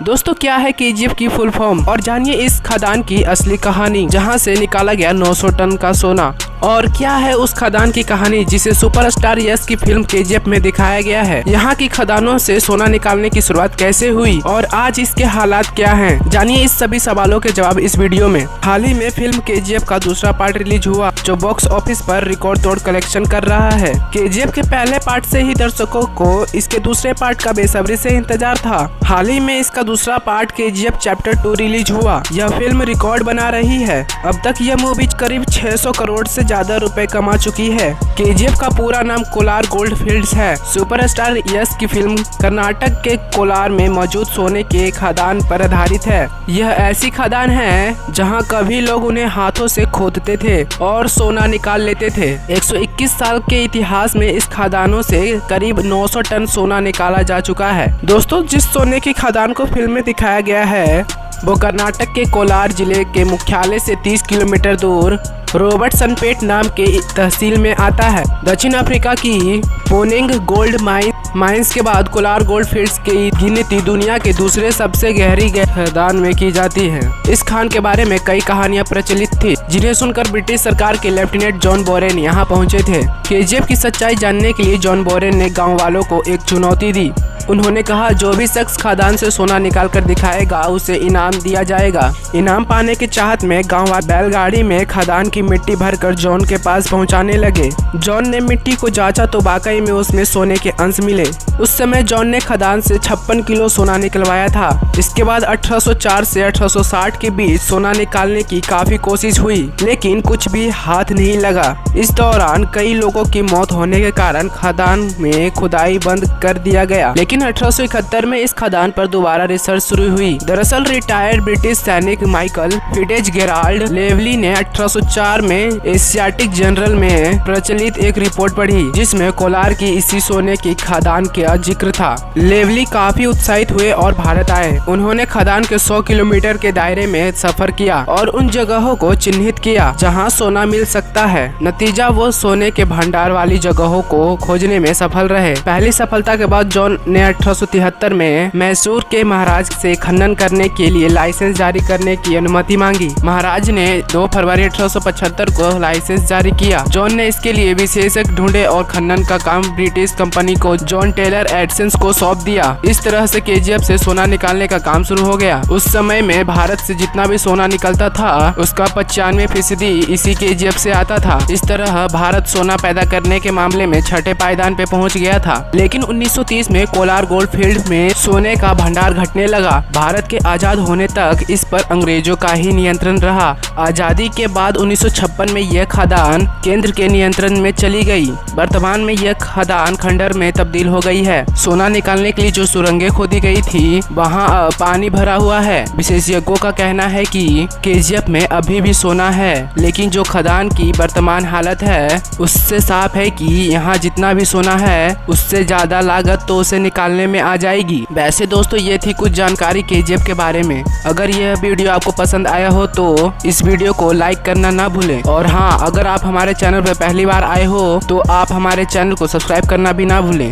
दोस्तों क्या है केजीएफ की फुल फॉर्म और जानिए इस खदान की असली कहानी जहां से निकाला गया 900 टन का सोना। और क्या है उस खदान की कहानी जिसे सुपरस्टार यश की फिल्म केजीएफ में दिखाया गया है। यहाँ की खदानों से सोना निकालने की शुरुआत कैसे हुई और आज इसके हालात क्या हैं, जानिए इस सभी सवालों के जवाब इस वीडियो में। हाल ही में फिल्म केजीएफ का दूसरा पार्ट रिलीज हुआ जो बॉक्स ऑफिस पर रिकॉर्ड तोड़ कलेक्शन कर रहा है। केजीएफ के पहले पार्ट से ही दर्शकों को इसके दूसरे पार्ट का बेसब्री से इंतजार था। हाल ही में इसका दूसरा पार्ट केजीएफ चैप्टर 2 रिलीज हुआ। यह फिल्म रिकॉर्ड बना रही है। अब तक यह मूवी करीब 600 करोड़ से ज्यादा रुपए कमा चुकी है। केजीएफ का पूरा नाम कोलार गोल्ड फील्ड्स है। सुपरस्टार यश की फिल्म कर्नाटक के कोलार में मौजूद सोने के खदान पर आधारित है। यह ऐसी खदान है जहां कभी लोग उन्हें हाथों से खोदते थे और सोना निकाल लेते थे। 121 साल के इतिहास में इस खदानों से करीब 900 टन सोना निकाला जा चुका है। दोस्तों जिस सोने की खदान को फिल्म में दिखाया गया है वो कर्नाटक के कोलार जिले के मुख्यालय से 30 किलोमीटर दूर रॉबर्टसनपेट नाम के तहसील में आता है। दक्षिण अफ्रीका की पोनिंग गोल्ड माइंस के बाद कोलार गोल्ड फील्ड्स की गिनती दुनिया के दूसरे सबसे गहरी खदान में की जाती है। इस खान के बारे में कई कहानियां प्रचलित थी जिन्हें सुनकर ब्रिटिश सरकार के लेफ्टिनेंट जॉन बोरेन यहां पहुंचे थे। केजीएफ की सच्चाई जानने के लिए जॉन बोरेन ने गाँव वालों को एक चुनौती दी। उन्होंने कहा जो भी शख्स खदान से सोना निकाल कर दिखाएगा उसे इनाम दिया जाएगा। इनाम पाने की चाहत में गाँव बैलगाड़ी में खदान की मिट्टी भरकर जॉन के पास पहुंचाने लगे। जॉन ने मिट्टी को जांचा तो वाकई में उसमें सोने के अंश मिले। उस समय जॉन ने खदान से 56 किलो सोना निकलवाया था। इसके बाद 1804 से 1860 के बीच सोना निकालने की काफी कोशिश हुई लेकिन कुछ भी हाथ नहीं लगा। इस दौरान कई लोगों की मौत होने के कारण खदान में खुदाई बंद कर दिया गया। लेकिन 1871 में इस खदान पर दोबारा रिसर्च शुरू हुई। दरअसल रिटायर्ड ब्रिटिश सैनिक माइकल फिट्जगेराल्ड लेवली ने 1804 में एशियाटिक जर्नल में प्रचलित एक रिपोर्ट पढ़ी जिसमें कोलार की इसी सोने की खदान का जिक्र था। लेवली काफी उत्साहित हुए और भारत आए। उन्होंने खदान के 100 किलोमीटर के दायरे में सफर किया और उन जगहों को चिन्हित किया जहां सोना मिल सकता है। नतीजा वो सोने के भंडार वाली जगहों को खोजने में सफल रहे। पहली सफलता के बाद जॉन ने 1873 में मैसूर के महाराज से खनन करने के लिए लाइसेंस जारी करने की अनुमति मांगी। महाराज ने 2 फरवरी 1875 को लाइसेंस जारी किया। जॉन ने इसके लिए विशेषज्ञ ढूंढे और खनन का काम ब्रिटिश कंपनी को जॉन टेलर एडिसन को सौंप दिया। इस तरह से केजीएफ से सोना निकालने का काम शुरू हो गया। उस समय में भारत से जितना भी सोना निकलता था उसका 95% इसी केजीएफ से आता था। इस तरह भारत सोना पैदा करने के मामले में छठे पायदान पे पहुंच गया था। लेकिन 1930 में कोलार गोल्ड फील्ड में सोने का भंडार घटने लगा। भारत के आजाद होने तक इस पर अंग्रेजों का ही नियंत्रण रहा। आजादी के बाद 1956 में यह खदान केंद्र के नियंत्रण में चली गई। वर्तमान में यह खदान खंडर में तब्दील हो गई है। सोना निकालने के लिए जो सुरंगें खोदी गई थी वहां पानी भरा हुआ है। विशेषज्ञों का कहना है कि केजीएफ में अभी भी सोना है लेकिन जो खदान की वर्तमान हालत है उससे साफ है कि यहाँ जितना भी सोना है उससे ज्यादा लागत तो उसे निकालने में आ जाएगी। वैसे दोस्तों ये थी कुछ जानकारी केजीएफ के बारे में। अगर यह वीडियो आपको पसंद आया हो तो इस वीडियो को लाइक करना ना भूलें। और हाँ, अगर आप हमारे चैनल पर पहली बार आए हो तो आप हमारे चैनल को सब्सक्राइब करना भी ना भूलें।